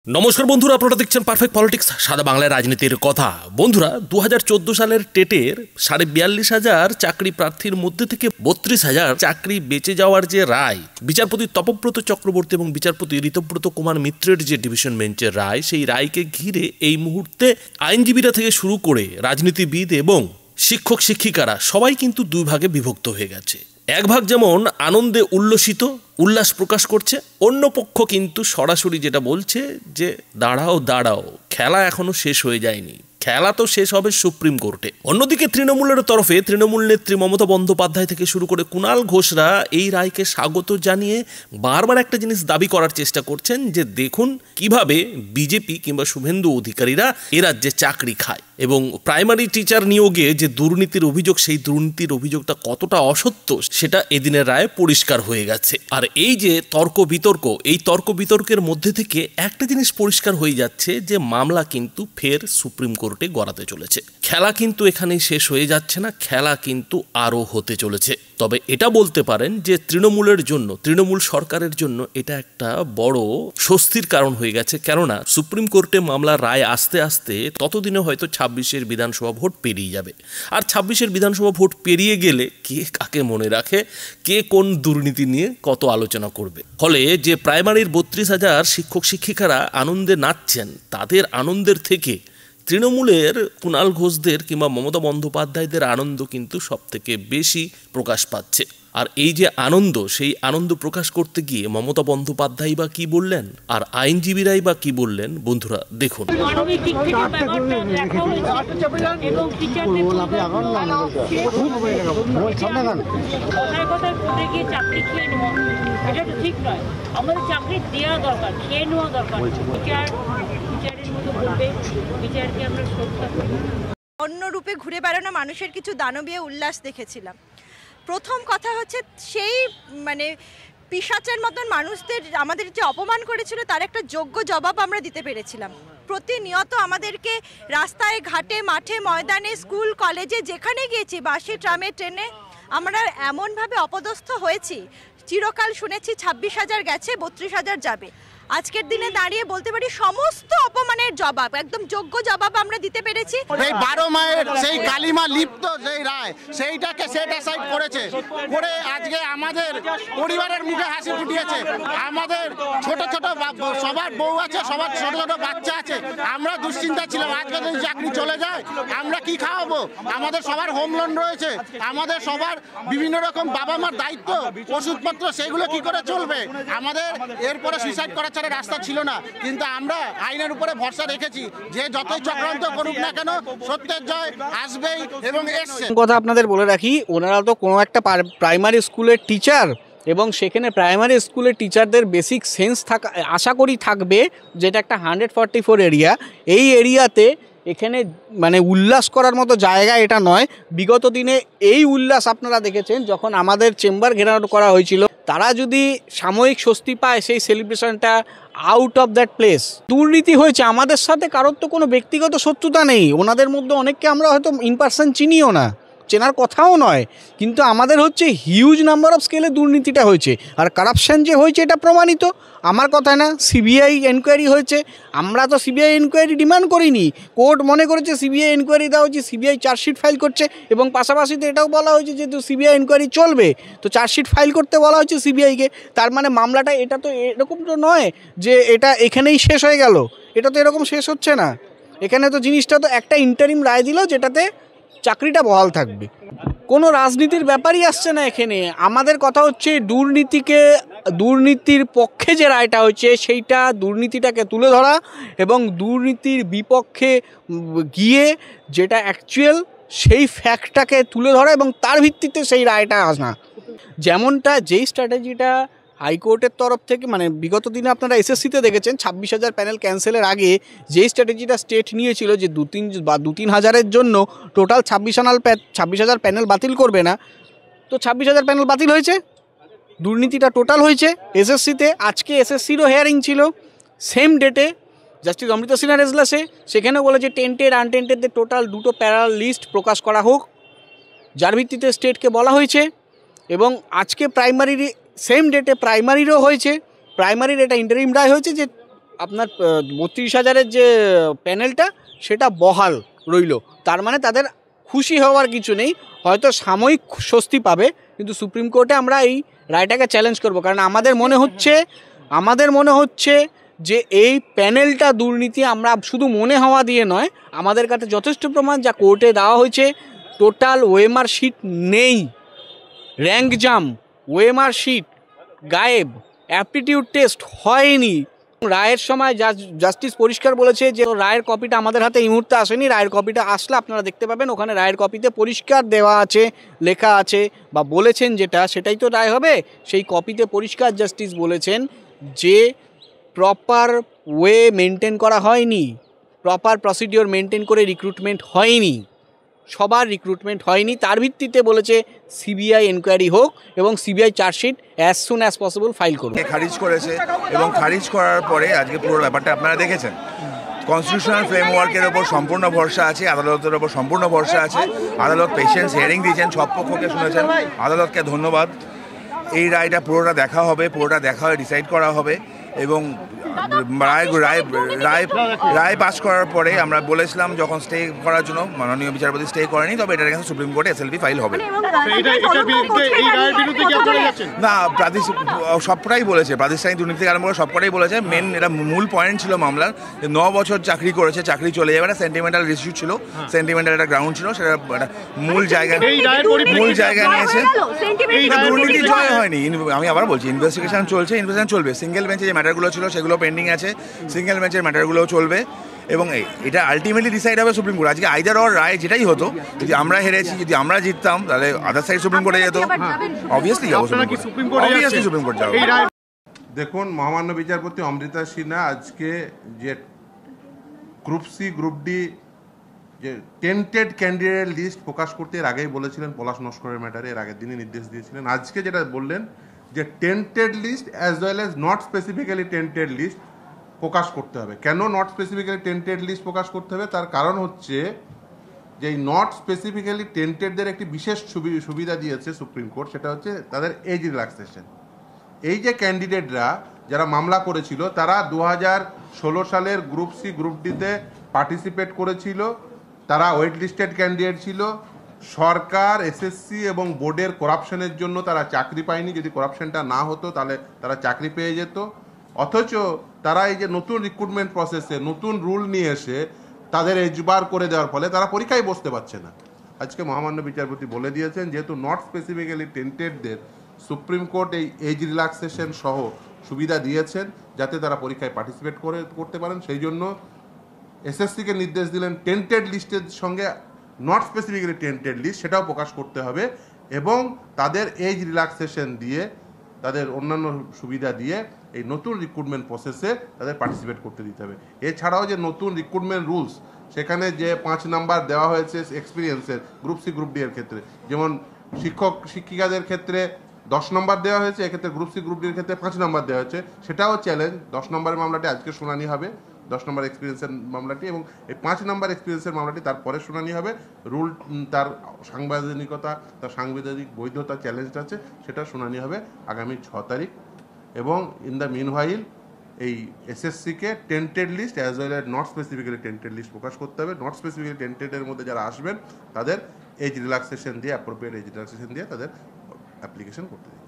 নমস্কার বন্ধুরা, আপনারা দেখছেন পারফেক্ট পলিটিক্স, সাদা বাংলায় রাজনীতির কথা। বন্ধুরা, 2014 সালের টেটের 42,500 চাকরি প্রার্থীর মধ্যে থেকে 32,000 চাকরি বেঁচে যাওয়ার যে রায়, বিচারপতি তপব্রত চক্রবর্তী এবং বিচারপতি ঋতব্রত কুমার মিত্রের যে ডিভিশন বেঞ্চের রায়, সেই রায়কে ঘিরে এই মুহূর্তে আইনজীবীরা থেকে শুরু করে রাজনীতিবিদ এবং শিক্ষক শিক্ষিকারা সবাই কিন্তু দুই ভাগে বিভক্ত হয়ে গেছে। এক ভাগ যেমন আনন্দে উল্লাস প্রকাশ করছে, অন্য পক্ষ কিন্তু সরাসরি যেটা বলছে যে দাঁড়াও দাঁড়াও, খেলা এখনো শেষ হয়ে যায়নি, খেলা তো শেষ হবে সুপ্রিম কোর্টে। অন্যদিকে তৃণমূলের তরফে তৃণমূল নেত্রী মমতা বন্দ্যোপাধ্যায় থেকে শুরু করে কুণাল ঘোষরা এই রায়কে স্বাগত জানিয়ে বারবার একটা জিনিস দাবি করার চেষ্টা করছেন যে দেখুন কিভাবে বিজেপি কিংবা শুভেন্দু অধিকারীরা এ রাজ্যে চাকরি খায় এবং প্রাইমারি টিচার নিয়োগে যে দুর্নীতির অভিযোগ, সেই দুর্নীতির অভিযোগটা কতটা অসত্য সেটা এদিনের রায়ে পরিষ্কার হয়ে গেছে। আর এই যে তর্ক বিতর্কের মধ্যে থেকে একটা জিনিস পরিষ্কার হয়ে যাচ্ছে যে মামলা কিন্তু ফের সুপ্রিম কোর্টে গড়াতে চলেছে। খেলা কিন্তু এখানেই শেষ হয়ে যাচ্ছে না, খেলা কিন্তু আরও হতে চলেছে। তবে এটা বলতে পারেন যে তৃণমূল সরকারের জন্য এটা একটা বড় স্বস্তির কারণ হয়ে গেছে, কেননা সুপ্রিম কোর্টে মামলার রায় আসতে আসতে ততদিনে হয়তো 26-এর বিধানসভা ভোট পেরিয়ে যাবে। আর 26-এর বিধানসভা ভোট পেরিয়ে গেলে কে কাকে মনে রাখে, কে কোন দুর্নীতি নিয়ে কত আলোচনা করবে। ফলে যে প্রাইমারির 32,000 শিক্ষক শিক্ষিকারা আনন্দে নাচছেন, তাদের আনন্দের থেকে তৃণমূলের কুণাল ঘোষদের কিংবা মমতা বন্দ্যোপাধ্যায়দের আনন্দ কিন্তু সব থেকে বেশি প্রকাশ পাচ্ছে। আর এই যে আনন্দ, সেই আনন্দ প্রকাশ করতে গিয়ে মমতা বন্দ্যোপাধ্যায় বা কি বললেন আর আইনজীবীরাই বা কি বললেন, বন্ধুরা দেখুন। অন্য রূপে ঘুরে বেড়ানো মানুষের কিছু দানবীয় উল্লাস দেখেছিলাম। প্রথম কথা হচ্ছে, সেই পিশাচের মতন মানুষদের আমাদের যে অপমান করেছিল তার একটা যোগ্য জবাব আমরা দিতে পেরেছিলাম। প্রতিনিয়ত আমাদেরকে রাস্তায় ঘাটে মাঠে ময়দানে স্কুল কলেজে যেখানে গিয়েছি, বাসে ট্রামে ট্রেনে, আমরা এমনভাবে অপদস্থ হয়েছি। চিরকাল শুনেছি 26,000 গেছে, 32,000 যাবে। আজকের দিনে দাঁড়িয়ে বলতে পারি সমস্ত অপমানের জবাব, একদম যোগ্য জবাব আমরা দিতে পেরেছি। এই 12 মায়ের সেই কালিমা লিপ্ত যেই রায়, সেইটাকে সেট অ্যাসাইড করেছে করে আজকে আমাদের পরিবারের মুখে হাসি ফুটিয়েছে। আমাদের ছোট ছোট সবার বউ আছে, সবার ছোট ছোট বাচ্চা আছে। আমরা দুশ্চিন্তা ছিলাম আজকে যদি চাকরি চলে যায় আমরা কি খাওয়াবো। আমাদের সবার হোম লোন রয়েছে, আমাদের সবার বিভিন্ন রকম বাবা মার দায়িত্ব, ওষুধপত্র, সেগুলো কি করে চলবে। আমাদের এরপরে সুইসাইড করা ছাড়া রাস্তা ছিল না, কিন্তু আমরা আইনের উপরে ভরসা রেখেছি যে যতই চক্রান্ত করুক না কেন সত্যের জয় আসবেই এবং এসছে। কথা আপনাদের বলে রাখি, ওনারা তো কোনো একটা প্রাইমারি স্কুলের টিচার এবং সেখানে প্রাইমারি স্কুলের টিচারদের বেসিক সেন্স থাকা আশা করি থাকবে, যেটা একটা 144 এরিয়া। এই এরিয়াতে এখানে উল্লাস করার মতো জায়গা এটা নয়। বিগত দিনে এই উল্লাস আপনারা দেখেছেন যখন আমাদের চেম্বার ঘেরানো করা হয়েছিল। তারা যদি সাময়িক স্বস্তি পায়, সেই সেলিব্রেশনটা আউট অফ দ্যাট প্লেস। দুর্নীতি হয়েছে, আমাদের সাথে কারোর তো কোনো ব্যক্তিগত শত্রুতা নেই। ওনাদের মধ্যে অনেককে আমরা হয়তো ইন পার্সন চিনিও না, চেনার কথাও নয়, কিন্তু আমাদের হচ্ছে হিউজ নাম্বার অফ স্কেলে দুর্নীতিটা হয়েছে। আর কারাপশান যে হয়েছে এটা প্রমাণিত, আমার কথা না। সিবিআই এনকোয়ারি হয়েছে, আমরা তো সিবিআই এনকোয়ারি ডিমান্ড করিনি। কোর্ট মনে করেছে সিবিআই এনকোয়ারি দেওয়া হচ্ছে, সিবিআই চার্জশিট ফাইল করছে এবং পাশাপাশি তো এটাও বলা হয়েছে যে সিবিআই এনকোয়ারি চলবে, তো চার্জশিট ফাইল করতে বলা হয়েছে সিবিআইকে। তার মানে মামলাটা এটা তো এরকম তো নয় যে এটা এখানেই শেষ হয়ে গেল, এটা তো এরকম শেষ হচ্ছে না। এখানে তো জিনিসটা তো একটা ইন্টারিম রায় দিল যেটাতে চাকরিটা বহাল থাকবে। কোনো রাজনীতির ব্যাপারই আসছে না এখানে। আমাদের কথা হচ্ছে দুর্নীতির পক্ষে যে রায়টা হচ্ছে সেইটা দুর্নীতিটাকে তুলে ধরা এবং দুর্নীতির বিপক্ষে গিয়ে যেটা অ্যাকচুয়াল সেই ফ্যাক্টটাকে তুলে ধরা এবং তার ভিত্তিতে সেই রায়টা আসা। যেমনটা যেই স্ট্র্যাটেজিটা হাইকোর্টের তরফ থেকে বিগত দিনে আপনারা এসএসসিতে দেখেছেন 26,000 প্যানেল ক্যান্সেলের আগে যেই স্ট্র্যাটেজিটা স্টেট নিয়েছিল যে 2-3 হাজারের জন্য টোটাল 26,000 প্যানেল বাতিল করবে না, তো 26,000 প্যানেল বাতিল হয়েছে। দুর্নীতিটা টোটাল হয়েছে এসএসসিতে। আজকে এসএসসিরও হিয়ারিং ছিল সেম ডেটে, জাস্টিস অমৃতা সিনহার এজলাসে। সেখানেও বলেছে টেন্টেড আনটেন্টেডদের টোটাল 2টো প্যারাল লিস্ট প্রকাশ করা হোক, যার ভিত্তিতে স্টেটকে বলা হয়েছে। এবং আজকে প্রাইমারির সেম ডেটে প্রাইমারিরও হয়েছে, প্রাইমারির এটা ইন্টারিম রায় হয়েছে যে আপনার 32,000-এর যে প্যানেলটা সেটা বহাল রইল। তার মানে তাদের খুশি হওয়ার কিছু নেই, হয়তো সাময়িক স্বস্তি পাবে, কিন্তু সুপ্রিম কোর্টে আমরা এই রায়টাকে চ্যালেঞ্জ করব। কারণ আমাদের মনে হচ্ছে যে এই প্যানেলটা দুর্নীতি। আমরা শুধু মনে হওয়া দিয়ে নয়, আমাদের কাছে যথেষ্ট প্রমাণ যা কোর্টে দেওয়া হয়েছে। টোটাল ওএমআর শিট নেই, র্যাঙ্ক জাম, ওএমআর শিট গায়েব, অ্যাপটিটিউড টেস্ট হয়নি। রায়ের সময় জাস্টিস পরিষ্কার বলেছে যে রায়ের কপিটা আমাদের হাতে এই মুহূর্তে আসেনি, রায়ের কপিটা আসলে আপনারা দেখতে পাবেন। ওখানে রায়ের কপিতে পরিষ্কার দেওয়া আছে, লেখা আছে, বা বলেছেন সেটাই তো রায় হবে। সেই কপিতে পরিষ্কার জাস্টিস বলেছেন যে প্রপার ওয়ে মেনটেন করা হয়নি, প্রপার প্রসিডিওর মেনটেন করে রিক্রুটমেন্ট হয়নি, সবার রিক্রুটমেন্ট হয়নি। তার ভিত্তিতে বলেছে সিবিআই এনকোয়ারি হোক এবং CBI chargesheet as soon as possible file করুন। খারিজ করেছে এবং খারিজ করার পরে আজকে পুরো ব্যাপারটা আপনারা দেখেছেন। কনস্টিটিউশনাল ফ্রেমওয়ার্কের ওপর সম্পূর্ণ ভরসা আছে, আদালতের ওপর সম্পূর্ণ ভরসা আছে। আদালত পেশেন্স হিয়ারিং দিয়েছেন, সব পক্ষকে শুনেছেন, আদালতকে ধন্যবাদ। এই রায়টা পুরোটা দেখা হবে, পুরোটা দেখা হয়ে ডিসাইড করা হবে এবং রায় পাস করার পরে আমরা বলেছিলাম যখন স্টে করার জন্য, মাননীয় বিচারপতি স্টে করেনি, তবে এটার কাছে সুপ্রিম কোর্টে এসএলপি ফাইল হবে না। সবটাই বলেছে, প্রাতিষ্ঠানিক দুর্নীতি থেকে আরম্ভ করে সবটাই বলেছে। মেন এটা মূল পয়েন্ট ছিল মামলার, 9 বছর চাকরি করেছে, চাকরি চলে যাবে, একটা সেন্টিমেন্টাল ইস্যু ছিল, সেন্টিমেন্টাল একটা গ্রাউন্ড ছিল, সেটা একটা মূল জায়গা নিয়েছে। দুর্নীতি জয় হয়নি, আমি আবার বলছি, ইনভেস্টিগেশন চলবে। সিঙ্গেল বেঞ্চে যে ম্যাটারগুলো ছিল সেগুলো পেন্ডিং আছে, সিঙ্গেল বেঞ্চের ম্যাটারগুলোও চলবে এবং এটা আলটিমেটলি ডিসাইড হবে সুপ্রিম কোর্ট। আজকে আইদার অর রায় যেটাই হতো, যদি আমরা হেরেছি, যদি আমরা জিততাম, তাহলে আদার সাইড সুপ্রিম কোর্টে যেত। অবভিয়াসলি যাবো সুপ্রিম কোর্ট যাবো। দেখুন, মহামান্য বিচারপতি অমৃতা সিনহা আজকে যে গ্রুপ সি গ্রুপ ডি যে টেন্টেড ক্যান্ডিডেট লিস্ট প্রকাশ করতে এর আগেই বলেছিলেন, পলাশ নস্করের ম্যাটারে এর আগের দিনে নির্দেশ দিয়েছিলেন। আজকে যেটা বললেন যে tainted list as well as not specifically tainted list প্রকাশ করতে হবে। কেন নট স্পেসিফিক্যালি টেন্টেড লিস্ট প্রকাশ করতে হবে? তার কারণ হচ্ছে যে এই নট স্পেসিফিক্যালি টেন্টেডদের একটি বিশেষ সুবিধা দিয়েছে সুপ্রিম কোর্ট, সেটা হচ্ছে তাদের এজ রিল্যাক্সেশন। এই যে ক্যান্ডিডেটরা যারা মামলা করেছিল, তারা 2016 সালের গ্রুপ সি গ্রুপ ডিতে পার্টিসিপেট করেছিল, তারা ওয়েট লিস্টেড ক্যান্ডিডেট ছিল। সরকার, এসএসসি এবং বোর্ডের করাপশনের জন্য তারা চাকরি পায়নি। যদি করাপশনটা না হতো তাহলে তারা চাকরি পেয়ে যেত। অথচ তারা এই যে নতুন রিক্রুটমেন্ট প্রসেসে নতুন রুল নিয়ে এসে তাদের এজবার করে দেওয়ার ফলে তারা পরীক্ষায় বসতে পারছে না। আজকে মহামান্য বিচারপতি বলে দিয়েছেন, যেহেতু নট স্পেসিফিক্যালি টেন্টেডদের সুপ্রিম কোর্ট এই এজ রিল্যাক্সেশন সহ সুবিধা দিয়েছেন যাতে তারা পরীক্ষায় পার্টিসিপেট করতে পারেন। সেই জন্য এসএসসিকে নির্দেশ দিলেন টেন্টেড লিস্টের সঙ্গে নট স্পেসিফিক্যালি টেন্টেড লিস্ট সেটাও প্রকাশ করতে হবে এবং তাদের এজ রিল্যাক্সেশন দিয়ে, তাদের অন্যান্য সুবিধা দিয়ে এই নতুন রিক্রুটমেন্ট প্রসেসে তাদের পার্টিসিপেট করতে দিতে হবে। এছাড়াও যে নতুন রিক্রুটমেন্ট রুলস, সেখানে যে 5 নাম্বার দেওয়া হয়েছে এক্সপিরিয়েন্সের গ্রুপ সি গ্রুপ ডি এর ক্ষেত্রে, যেমন শিক্ষিকাদের ক্ষেত্রে 10 নম্বর দেওয়া হয়েছে, এক্ষেত্রে গ্রুপ সি গ্রুপ ডির ক্ষেত্রে 5 নম্বর দেওয়া হয়েছে। সেটাও চ্যালেঞ্জ। 10 নম্বরের মামলাটি আজকে শুনানি হবে, 10 নম্বর এক্সপিরিয়েন্সের মামলাটি, এবং এই 5 নম্বর এক্সপিরিয়েন্সের মামলাটি তারপরে শুনানি হবে। রুল, তার সাংবিধানিকতা, তার সাংবিধানিক বৈধতা চ্যালেঞ্জ আছে, সেটা শুনানি হবে আগামী 6 তারিখ। এবং ইন দ্য মিন হোয়াইল এই এসএসসিকে tainted list as well as not specifically tainted list প্রকাশ করতে হবে। নট স্পেসিফিক্যালি টেন্টেডের মধ্যে যারা আসবেন তাদের এজ রিল্যাক্সেশন দিয়ে, অ্যাপ্রোপ্রিয়েট এজ রিল্যাক্সেশন দিয়ে তাদের অ্যাপ্লিকেশন করতে হবে।